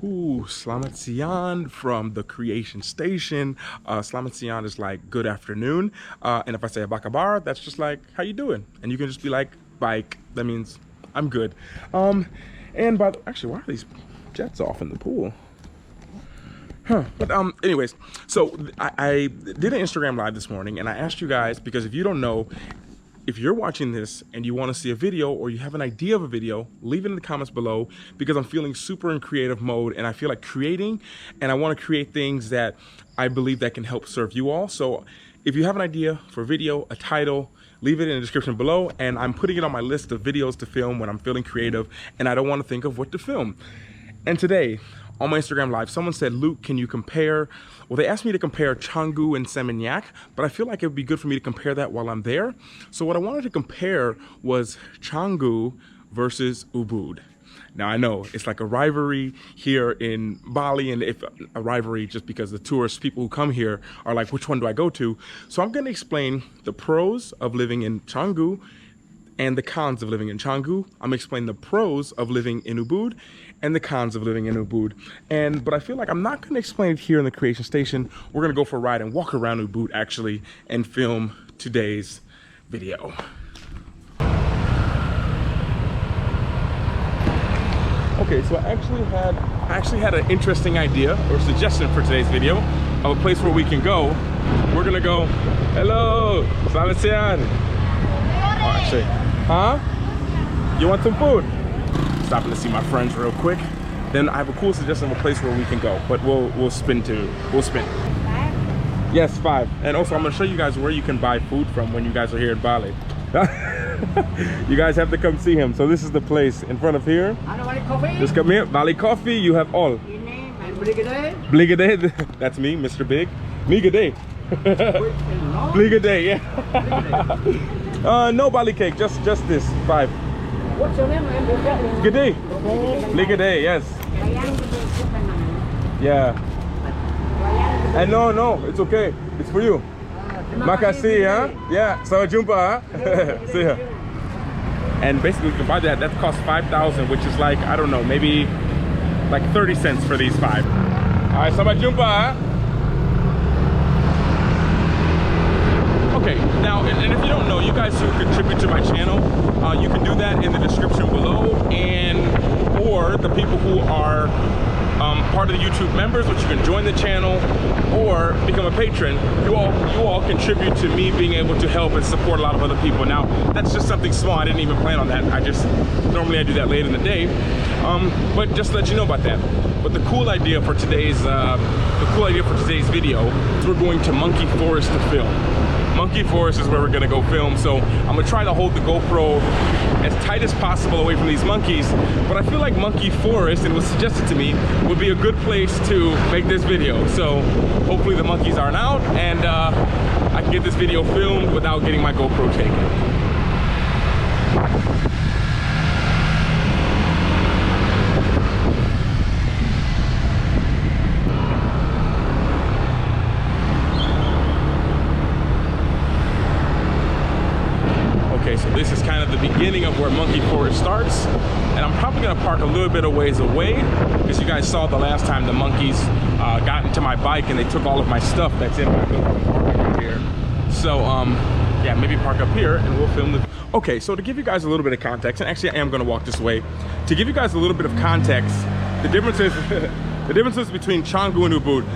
Ooh, Slamat Sian from the Creation Station. Slamat Sian is like good afternoon. And if I say Abakabar, that's just like, how you doing? And you can just be like, bike. That means I'm good. And by the, actually, why are these jets off in the pool? Huh. But anyways, so I did an Instagram live this morning and I asked you guys, because if you don't know, if you're watching this and you want to see a video or you have an idea of a video, leave it in the comments below, because I'm feeling super in creative mode and I feel like creating, and I want to create things that I believe that can help serve you all. So if you have an idea for a video, a title, leave it in the description below, and I'm putting it on my list of videos to film when I'm feeling creative and I don't want to think of what to film. And today, on my Instagram live, someone said, Luke, can you compare, well, they asked me to compare Canggu and Seminyak, but I feel like it would be good for me to compare that while I'm there. So what I wanted to compare was Canggu versus Ubud. Now I know it's like a rivalry here in Bali, and if a rivalry just because the tourist people who come here are like, which one do I go to? So I'm gonna explain the pros of living in Canggu and the cons of living in Canggu. I'm gonna explain the pros of living in Ubud and the cons of living in Ubud. But I feel like I'm not gonna explain it here in the Creation Station. We're gonna go for a ride and walk around Ubud actually and film today's video. Okay, so I actually had an interesting idea or suggestion for today's video of a place where we can go. We're gonna go, hello, Selamat siang. Oh, actually, huh? You want some food? Stopping to see my friends real quick. Then I have a cool suggestion of a place where we can go, but we'll spin. Yes, 5. And also I'm gonna show you guys where you can buy food from when you guys are here in Bali. You guys have to come see him. So this is the place in front of here. Just come here, Bali Coffee, you have all. Beli Gede, that's me, Mr. Big. Me Gede. Beli Gede, yeah. No Bali cake, just this, 5. What's your name? Gede. Beli Gede, yes. Yeah. And no, it's okay. It's for you. Makasih, huh? Yeah, so jumpa, huh? See ya. And basically you can buy that costs 5,000, which is like, I don't know, maybe like 30 cents for these 5. All right, sampai jumpa, huh? Okay, now, and if you don't know, you guys who contribute to my channel, you can do that in the description below, or the people who are part of the YouTube members, which you can join the channel or become a patron. You all contribute to me being able to help and support a lot of other people. Now, that's just something small. I didn't even plan on that. Normally I do that late in the day. But just to let you know about that. But the cool idea for today's video is we're going to Monkey Forest to film. Monkey Forest is where we're gonna go film, so I'm gonna try to hold the GoPro as tight as possible away from these monkeys, but I feel like Monkey Forest, and it was suggested to me, would be a good place to make this video. So hopefully the monkeys aren't out, and I can get this video filmed without getting my GoPro taken. So this is kind of the beginning of where Monkey Forest starts, and I'm probably gonna park a little bit of ways away, because you guys saw the last time the monkeys got into my bike and they took all of my stuff that's in my bike here. So yeah, maybe park up here and we'll film the. Okay, so to give you guys a little bit of context, and actually I am gonna walk this way, to give you guys a little bit of context, the differences the differences between Canggu and Ubud.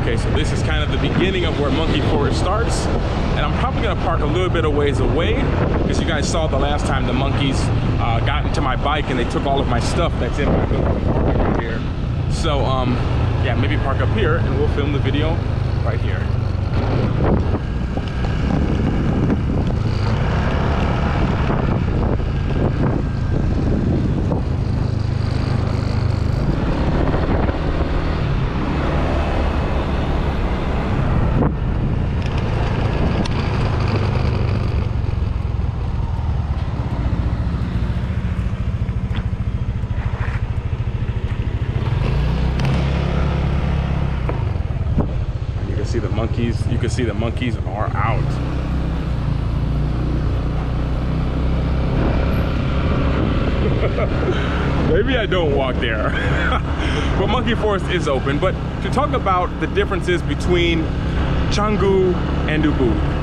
Okay, so this is kind of the beginning of where Monkey Forest starts, and I'm probably gonna park a little bit of ways away, because you guys saw the last time the monkeys got into my bike and they took all of my stuff that's in my bike here. So yeah, maybe park up here and we'll film the video right here. You can see the monkeys are out. maybe I don't walk there. But Monkey Forest is open. But to talk about the differences between Canggu and Ubud.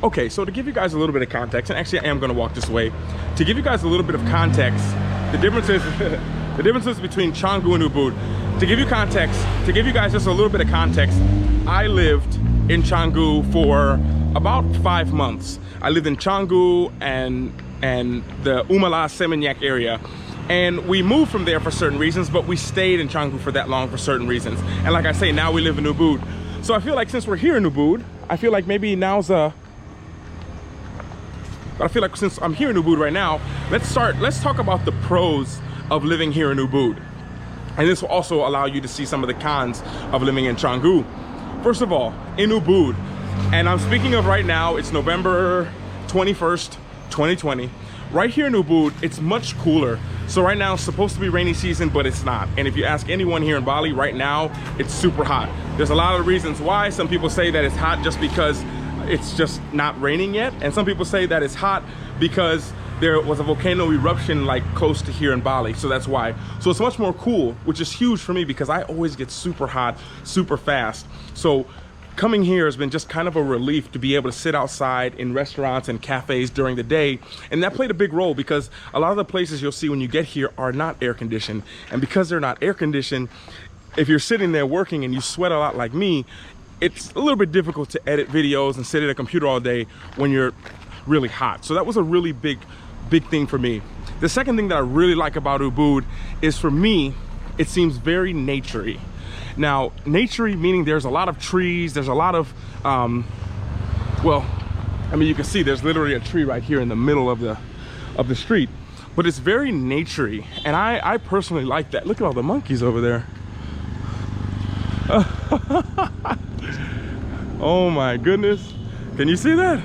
Okay, so to give you guys a little bit of context, and actually I am gonna walk this way, to give you guys a little bit of context, the differences, the differences between Canggu and Ubud. To give you context, to give you guys just a little bit of context, I lived in Canggu for about 5 months. I lived in Canggu and the Umala Seminyak area. And we moved from there for certain reasons, but we stayed in Canggu for that long for certain reasons. And like I say, now we live in Ubud. So I feel like since we're here in Ubud, I feel like maybe now's but I feel like since I'm here in Ubud right now, let's talk about the pros of living here in Ubud. And this will also allow you to see some of the cons of living in Canggu. First of all, in Ubud, and I'm speaking of right now, it's November 21st, 2020. Right here in Ubud, it's much cooler. So right now it's supposed to be rainy season, but it's not. And if you ask anyone here in Bali right now, it's super hot. There's a lot of reasons why. Some people say that it's hot just because it's just not raining yet, and some people say that it's hot because there was a volcano eruption like close to here in Bali, so that's why. So it's much more cool, which is huge for me because I always get super hot super fast. So coming here has been just kind of a relief to be able to sit outside in restaurants and cafes during the day, and that played a big role because a lot of the places you'll see when you get here are not air conditioned, and because they're not air conditioned, if you're sitting there working and you sweat a lot like me, it's a little bit difficult to edit videos and sit at a computer all day when you're really hot. So that was a really big thing for me. The second thing that I really like about Ubud is, for me, it seems very naturey. Now, naturey meaning there's a lot of trees, there's a lot of, well, I mean, you can see there's literally a tree right here in the middle of the street, but it's very naturey, and I personally like that. Look at all the monkeys over there. Oh my goodness, can you see that?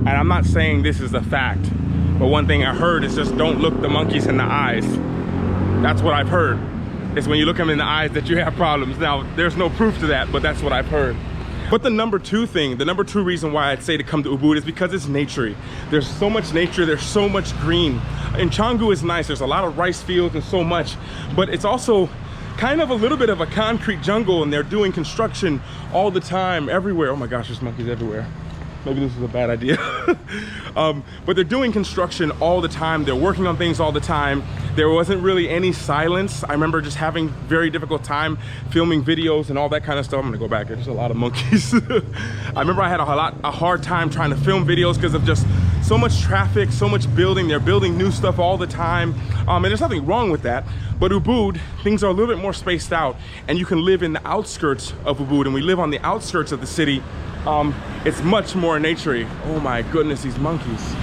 And I'm not saying this is a fact, but one thing I heard is just don't look the monkeys in the eyes. That's what I've heard. It's when you look them in the eyes that you have problems. Now, there's no proof to that, but that's what I've heard. But the number two reason why I'd say to come to Ubud is because it's naturey. There's so much nature, there's so much green. And Canggu is nice, there's a lot of rice fields and so much, but it's also kind of a little bit of a concrete jungle, and they're doing construction all the time, everywhere. Oh my gosh, there's monkeys everywhere. Maybe this is a bad idea. But they're doing construction all the time. They're working on things all the time. There wasn't really any silence. I remember just having very difficult time filming videos and all that kind of stuff. I'm gonna go back, there's a lot of monkeys. I remember I had a hard time trying to film videos because of just so much traffic, so much building. They're building new stuff all the time. And there's nothing wrong with that. But Ubud, things are a little bit more spaced out, and you can live in the outskirts of Ubud, and we live on the outskirts of the city. It's much more naturey. Oh my goodness, these monkeys.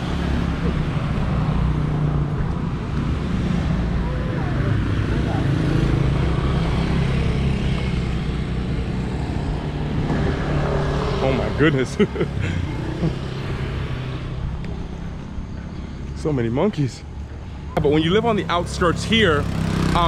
Oh my goodness. So many monkeys. But when you live on the outskirts here,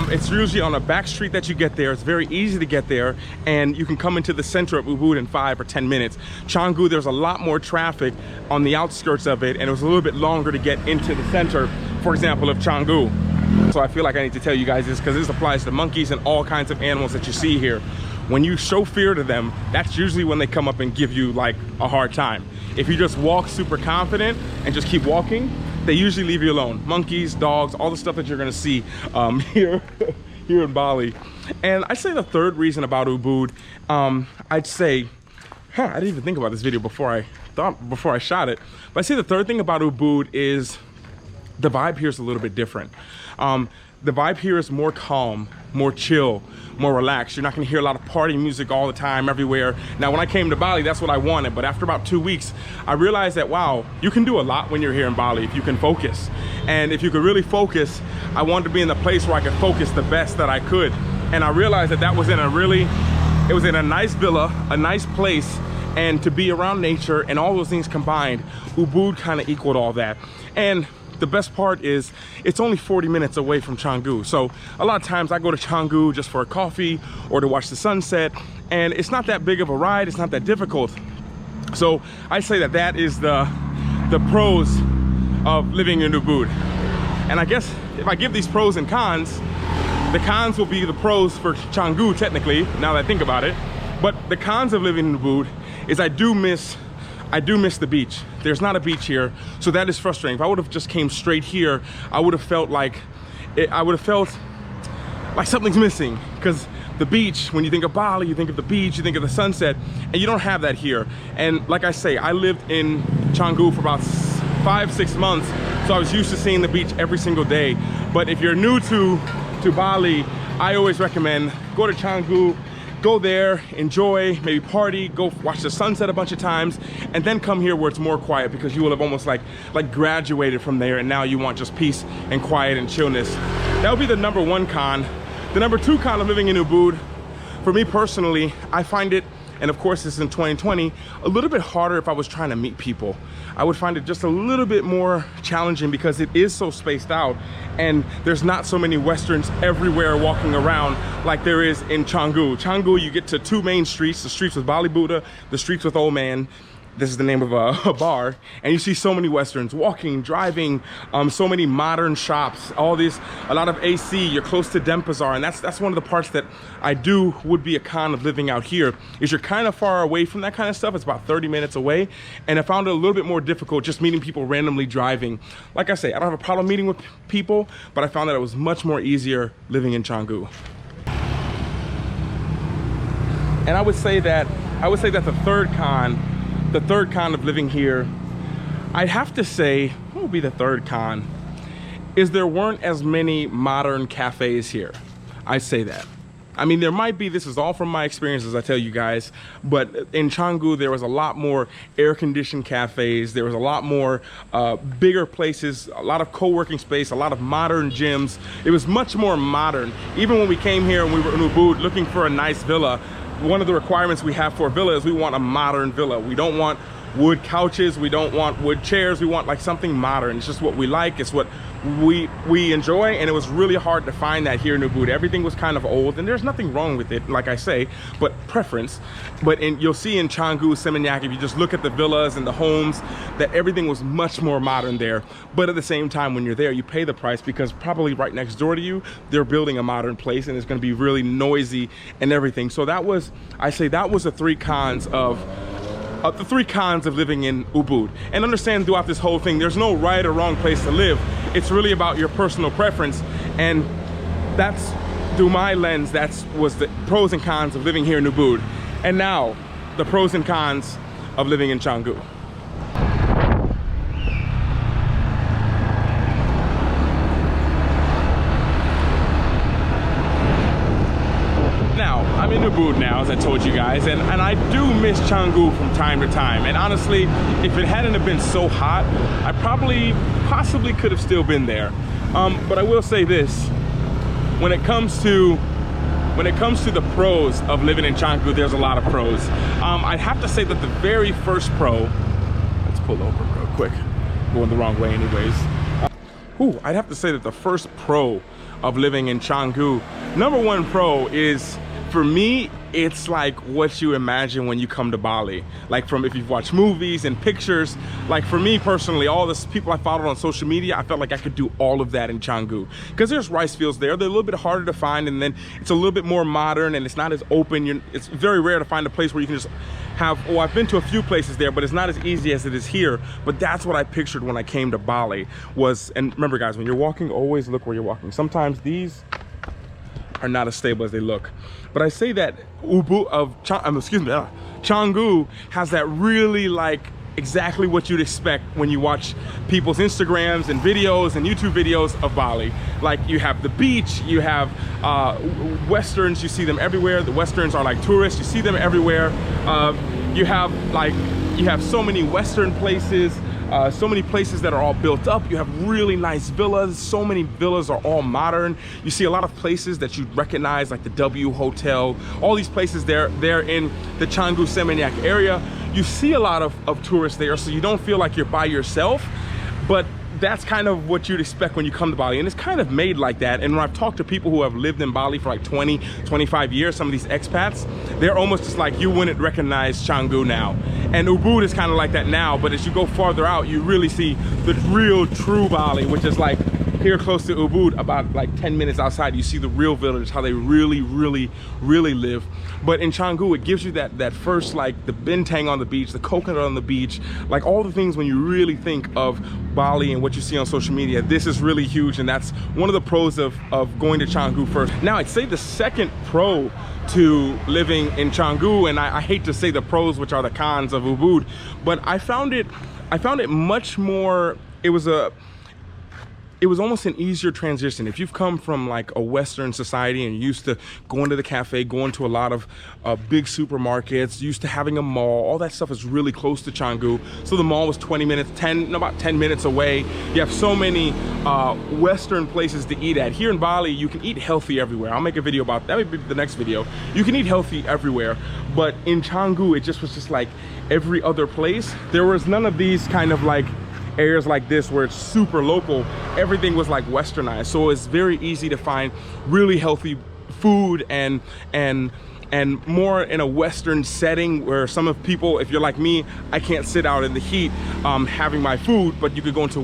it's usually on a back street that you get there. It's very easy to get there, and you can come into the center of Ubud in 5 or 10 minutes. Canggu, there's a lot more traffic on the outskirts of it, and it was a little bit longer to get into the center, for example, of Canggu. So I feel like I need to tell you guys this because this applies to monkeys and all kinds of animals that you see here. When you show fear to them, that's usually when they come up and give you like a hard time. If you just walk super confident and just keep walking, they usually leave you alone. Monkeys, dogs, all the stuff that you're gonna see here in Bali. And I'd say the third reason about Ubud, I'd say, I didn't even think about this video before I shot it, but I'd say the third thing about Ubud is the vibe here is a little bit different. The vibe here is more calm, more chill, more relaxed. You're not gonna hear a lot of party music all the time, everywhere. Now, when I came to Bali, that's what I wanted, but after about 2 weeks, I realized that, wow, you can do a lot when you're here in Bali if you can focus. And if you could really focus, I wanted to be in the place where I could focus the best that I could. And I realized that that was in it was in a nice villa, a nice place, and to be around nature and all those things combined, Ubud kind of equaled all that. And the best part is it's only 40 minutes away from Canggu. So a lot of times I go to Canggu just for a coffee or to watch the sunset, and it's not that big of a ride, it's not that difficult. So I say that that is the pros of living in Ubud. And I guess if I give these pros and cons, the cons will be the pros for Canggu technically, now that I think about it. But the cons of living in Ubud is I do miss the beach. There's not a beach here, so that is frustrating. If I would have just came straight here, I would have felt like something's missing, because the beach, when you think of Bali, you think of the beach, you think of the sunset, and you don't have that here. And like I say, I lived in Canggu for about 5-6 months, so I was used to seeing the beach every single day. But if you're new to Bali, I always recommend go to Canggu, go there, enjoy, maybe party, go watch the sunset a bunch of times, and then come here where it's more quiet, because you will have almost like graduated from there, and now you want just peace and quiet and chillness. That would be the number one con. The number two con of living in Ubud, for me personally, I find it, and of course this is in 2020, a little bit harder if I was trying to meet people. I would find it just a little bit more challenging because it is so spaced out, and there's not so many Westerns everywhere walking around like there is in Canggu. Canggu, you get to 2 main streets, the streets with Bali Buddha, the streets with Old Man. This is the name of a bar, and you see so many Westerns walking, driving, so many modern shops, a lot of AC. You're close to Denpasar, and that's one of the parts that would be a con of living out here, is you're kind of far away from that kind of stuff. It's about 30 minutes away, and I found it a little bit more difficult just meeting people randomly driving. Like I say, I don't have a problem meeting with people, but I found that it was much more easier living in Canggu. And I would say that the third con of living here, I'd have to say, what would be the third con, is there weren't as many modern cafes here. I say that. I mean, there might be, this is all from my experiences, I tell you guys, but in Canggu, there was a lot more air-conditioned cafes, there was a lot more bigger places, a lot of co-working space, a lot of modern gyms. It was much more modern. Even when we came here and we were in Ubud looking for a nice villa, one of the requirements we have for a villa is we want a modern villa. We don't want wood couches, we don't want wood chairs, we want like something modern. It's just what we like, it's what we enjoy, and it was really hard to find that here in Ubud. Everything was kind of old, and there's nothing wrong with it, like I say, but preference. But you'll see in Canggu, Seminyak, if you just look at the villas and the homes, that everything was much more modern there. But at the same time, when you're there, you pay the price, because probably right next door to you, they're building a modern place, and it's gonna be really noisy and everything. So that was, I say that was the three cons of living in Ubud. And understand throughout this whole thing, there's no right or wrong place to live. It's really about your personal preference. And that's, through my lens, was the pros and cons of living here in Ubud. And now, the pros and cons of living in Canggu. I'm in Ubud now, as I told you guys, and I do miss Canggu from time to time. And honestly, if it hadn't have been so hot, I possibly could have still been there. But I will say this: when it comes to the pros of living in Canggu, there's a lot of pros. I'd have to say that the very first pro, let's pull over real quick, going the wrong way anyways. I'd have to say that the first pro of living in Canggu, number one pro is, for me, it's like what you imagine when you come to Bali. Like if you've watched movies and pictures, like for me personally, all the people I followed on social media, I felt like I could do all of that in Canggu. Because there's rice fields there, they're a little bit harder to find, and then it's a little bit more modern and it's not as open. It's very rare to find a place where you can just have, I've been to a few places there, but it's not as easy as it is here. But that's what I pictured when I came to Bali and remember guys, when you're walking, always look where you're walking. Sometimes these are not as stable as they look. But I say that Canggu has that really like exactly what you'd expect when you watch people's Instagrams and videos and YouTube videos of Bali. Like, you have the beach, you have Westerns, you see them everywhere. The Westerns are like tourists, you see them everywhere. You have so many Western places, so many places that are all built up. You have really nice villas. So many villas are all modern. You see a lot of places that you recognize, like the W Hotel, all these places they're in the Canggu Seminyak area. You see a lot of tourists there, so you don't feel like you're by yourself, but that's kind of what you'd expect when you come to Bali, and it's kind of made like that. And when I've talked to people who have lived in Bali for like 20, 25 years, some of these expats, they're almost just like, you wouldn't recognize Canggu now. And Ubud is kind of like that now, but as you go farther out, you really see the real true Bali, which is like here close to Ubud, about like 10 minutes outside. You see the real village, how they really live. But in Canggu, it gives you that first, like the bintang on the beach, the coconut on the beach, like all the things when you really think of Bali and what you see on social media. This is really huge, and that's one of the pros of going to Canggu first. Now, I'd say the second pro to living in Canggu, and I hate to say the pros, which are the cons of Ubud, but I found it much more, it was almost an easier transition. If you've come from like a Western society and you're used to going to the cafe, going to a lot of big supermarkets, used to having a mall, all that stuff is really close to Canggu. So the mall was about 10 minutes away. You have so many Western places to eat at. Here in Bali, you can eat healthy everywhere. I'll make a video about that, maybe the next video. You can eat healthy everywhere, but in Canggu, it just was just like every other place. There was none of these kind of like areas like this where it's super local. Everything was like westernized, so it's very easy to find really healthy food and more in a Western setting, where some of people, if you're like me, I can't sit out in the heat having my food, but you could go into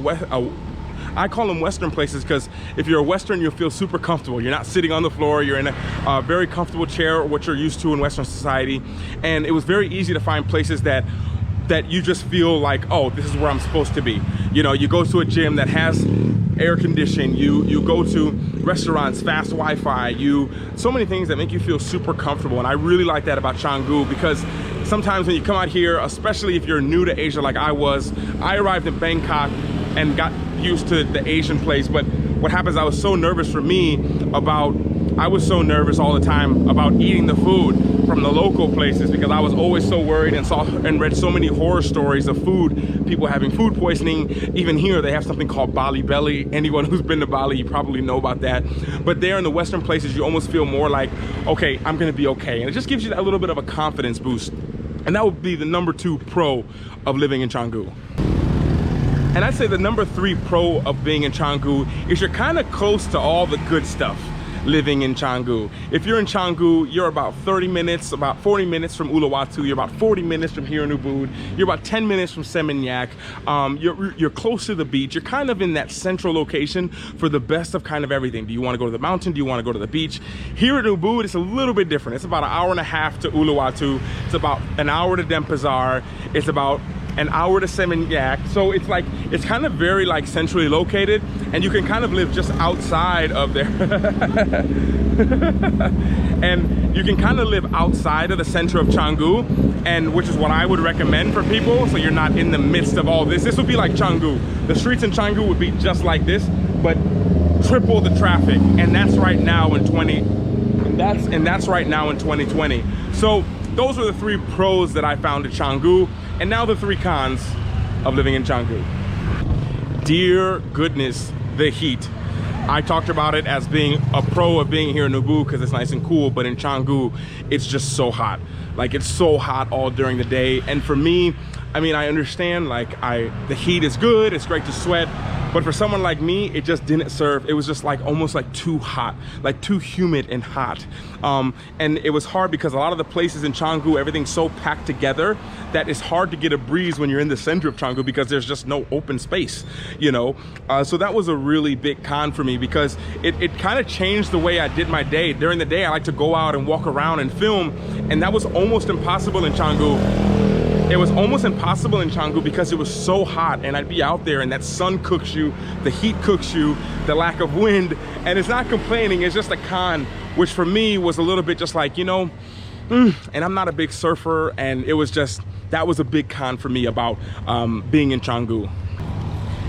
I call them Western places because if you're a Western, you'll feel super comfortable. You're not sitting on the floor, you're in a very comfortable chair, or what you're used to in Western society. And it was very easy to find places that you just feel like, oh, this is where I'm supposed to be. You know, you go to a gym that has air conditioning, you go to restaurants, fast Wi-Fi, so many things that make you feel super comfortable. And I really like that about Canggu, because sometimes when you come out here, especially if you're new to Asia like I was, I arrived in Bangkok and got used to the Asian place. But what happens, I was so nervous all the time about eating the food from the local places, because I was always so worried and read so many horror stories of food, people having food poisoning. Even here, they have something called Bali belly. Anyone who's been to Bali, you probably know about that. But there in the Western places, you almost feel more like, okay, I'm gonna be okay. And it just gives you that little bit of a confidence boost. And that would be the number 2 pro of living in Canggu. And I'd say the number 3 pro of being in Canggu is you're kind of close to all the good stuff living in Canggu. If you're in Canggu, you're about 30 minutes, about 40 minutes from Uluwatu. You're about 40 minutes from here in Ubud. You're about 10 minutes from Seminyak. You're close to the beach. You're kind of in that central location for the best of kind of everything. Do you want to go to the mountain? Do you want to go to the beach? Here in Ubud, it's a little bit different. It's about an hour and a half to Uluwatu. It's about an hour to Denpasar. It's about an hour to Seminyak. So it's kind of very like centrally located, and you can kind of live just outside of there. And you can kind of live outside of the center of Canggu, and which is what I would recommend for people, so you're not in the midst of all this. This would be like Canggu. The streets in Canggu would be just like this, but triple the traffic, and that's right now in 2020. So those are the 3 pros that I found at Canggu. And now the 3 cons of living in Canggu. Dear goodness, the heat. I talked about it as being a pro of being here in Ubud because it's nice and cool, but in Canggu, it's just so hot. Like, it's so hot all during the day. And for me, I mean, I understand, like, the heat is good, it's great to sweat, but for someone like me, it just didn't serve. It was just like almost like too hot, like too humid and hot. And it was hard because a lot of the places in Canggu, everything's so packed together that it's hard to get a breeze when you're in the center of Canggu because there's just no open space, you know? So that was a really big con for me because it kind of changed the way I did my day. During the day, I like to go out and walk around and film, and that was almost impossible in Canggu. It was almost impossible in Canggu because it was so hot, and I'd be out there and that sun cooks you, the heat cooks you, the lack of wind, and it's not complaining, it's just a con, which for me was a little bit just like, you know, and I'm not a big surfer, and it was just that was a big con for me about being in Canggu.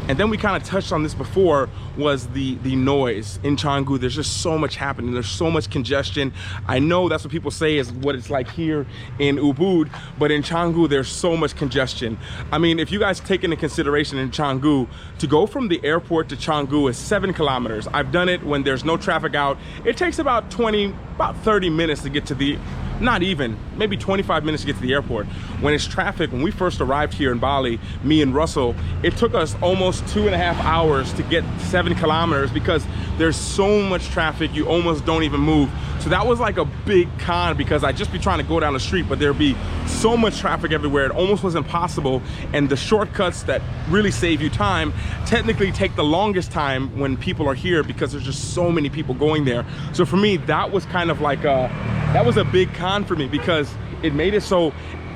And then we kind of touched on this before, was the noise in Canggu. There's just so much happening. There's so much congestion. I know that's what people say is what it's like here in Ubud, but in Canggu, there's so much congestion. I mean, if you guys take into consideration in Canggu, to go from the airport to Canggu is 7 kilometers. I've done it when there's no traffic out. It takes about 30 minutes to get to the, not even, maybe 25 minutes to get to the airport. When it's traffic, when we first arrived here in Bali, me and Russell, it took us almost 2.5 hours to get 7 kilometers because there's so much traffic, you almost don't even move. So that was like a big con because I'd just be trying to go down the street, but there'd be so much traffic everywhere, it almost was impossible. And the shortcuts that really save you time technically take the longest time when people are here because there's just so many people going there. So for me, that was kind of like that was a big con for me because it made it so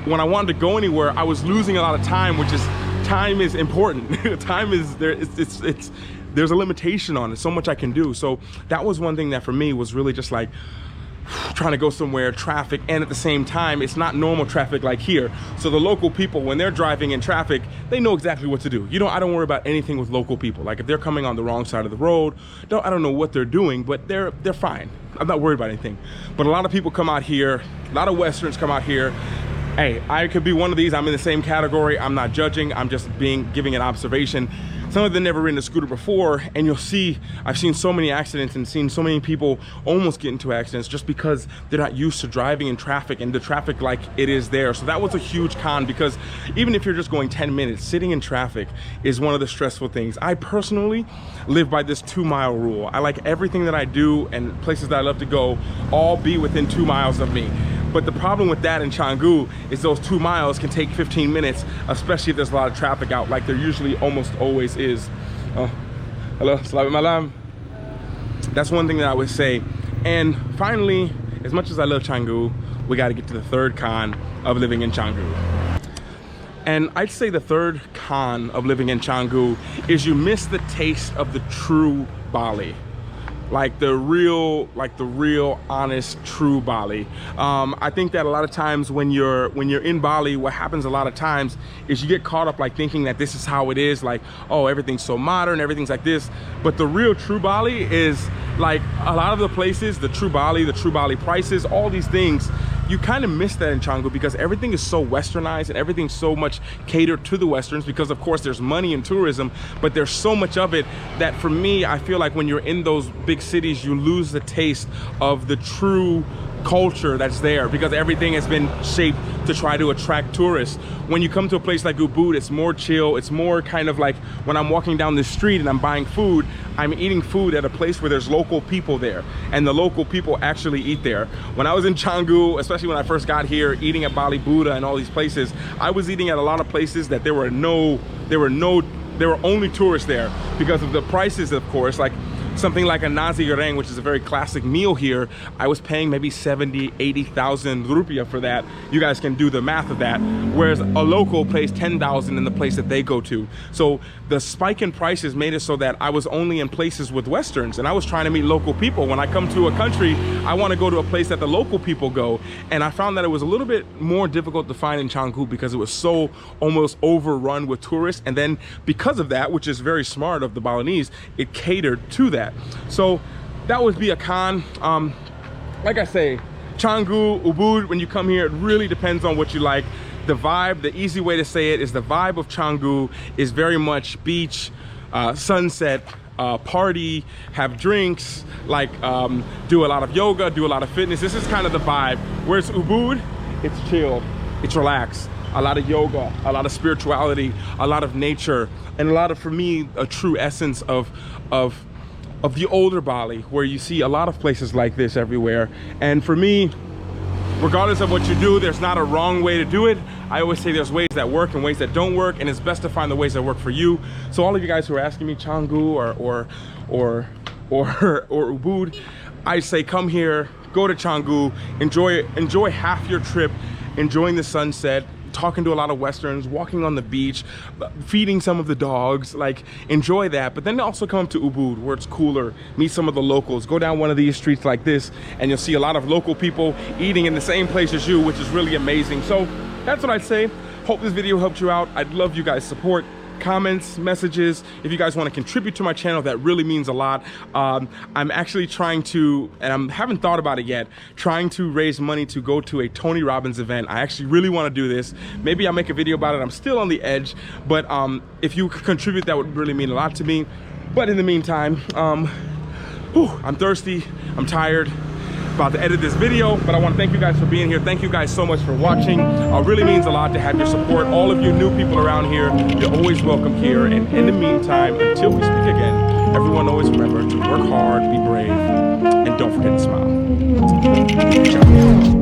when I wanted to go anywhere, I was losing a lot of time, which is, time is important. Time is there, there's a limitation on it, so much I can do. So that was one thing that for me was really just like trying to go somewhere, traffic, and at the same time, it's not normal traffic like here. So the local people, when they're driving in traffic, they know exactly what to do. You know, I don't worry about anything with local people. Like if they're coming on the wrong side of the road, I don't know what they're doing, but they're fine. I'm not worried about anything. But a lot of people come out here, a lot of Westerns come out here. Hey, I could be one of these. I'm in the same category. I'm not judging. I'm just giving an observation. Some of them never ridden a scooter before, and you'll see, I've seen so many accidents and seen so many people almost get into accidents just because they're not used to driving in traffic and the traffic like it is there. So that was a huge con because even if you're just going 10 minutes, sitting in traffic is one of the stressful things. I personally live by this 2-mile rule. I like everything that I do and places that I love to go all be within 2 miles of me. But the problem with that in Canggu is those 2 miles can take 15 minutes, especially if there's a lot of traffic out, like there usually almost always is. Oh, hello, selamat malam. That's one thing that I would say. And finally, as much as I love Canggu, we got to get to the third con of living in Canggu. And I'd say the third con of living in Canggu is you miss the taste of the true Bali. Like the real honest true Bali. I think that a lot of times when you're in Bali, what happens a lot of times is you get caught up like thinking that this is how it is, like, oh, everything's so modern, everything's like this. But the real true Bali is like a lot of the places, the true Bali prices, all these things, you kind of miss that in Canggu because everything is so westernized and everything's so much catered to the Westerns because of course there's money in tourism, but there's so much of it that for me, I feel like when you're in those big cities, you lose the taste of the true culture that's there because everything has been shaped to try to attract tourists. When you come to a place like Ubud, it's more chill. It's more kind of like when I'm walking down the street and I'm buying food, I'm eating food at a place where there's local people there and the local people actually eat there. When I was in Canggu, especially when I first got here, eating at Bali Buddha and all these places, I was eating at a lot of places that there were only tourists there because of the prices, of course. Like something like a nasi goreng, which is a very classic meal here, I was paying maybe 70, 80,000 rupiah for that. You guys can do the math of that. Whereas a local pays 10,000 in the place that they go to. So the spike in prices made it so that I was only in places with Westerns and I was trying to meet local people. When I come to a country, I want to go to a place that the local people go. And I found that it was a little bit more difficult to find in Canggu because it was so almost overrun with tourists. And then because of that, which is very smart of the Balinese, it catered to that. So that would be a con. Like I say, Canggu, Ubud, when you come here, it really depends on what you like. The vibe, the easy way to say it is the vibe of Canggu is very much beach, sunset, party, have drinks, like do a lot of yoga, do a lot of fitness. This is kind of the vibe. Whereas Ubud, it's chill, it's relaxed. A lot of yoga, a lot of spirituality, a lot of nature, and a lot of, for me, a true essence of the older Bali, where you see a lot of places like this everywhere. And for me, regardless of what you do, there's not a wrong way to do it. I always say there's ways that work and ways that don't work, and it's best to find the ways that work for you. So all of you guys who are asking me Canggu or Ubud, I say come here, go to Canggu, enjoy half your trip, enjoying the sunset, talking to a lot of Westerns, walking on the beach, feeding some of the dogs, like enjoy that. But then also come to Ubud where it's cooler, meet some of the locals, go down one of these streets like this and you'll see a lot of local people eating in the same place as you, which is really amazing. So that's what I'd say. Hope this video helped you out. I'd love you guys' support, comments, messages. If you guys want to contribute to my channel, that really means a lot. I'm actually trying to, and I haven't thought about it yet, trying to raise money to go to a Tony Robbins event. I actually really want to do this. Maybe I'll make a video about it. I'm still on the edge, but if you could contribute, that would really mean a lot to me. But in the meantime, I'm thirsty, I'm tired, about to edit this video, but I want to thank you guys for being here. Thank you guys so much for watching. It really means a lot to have your support. All of you new people around here, you're always welcome here. And in the meantime, until we speak again, everyone always remember to work hard, be brave, and don't forget to smile. Ciao.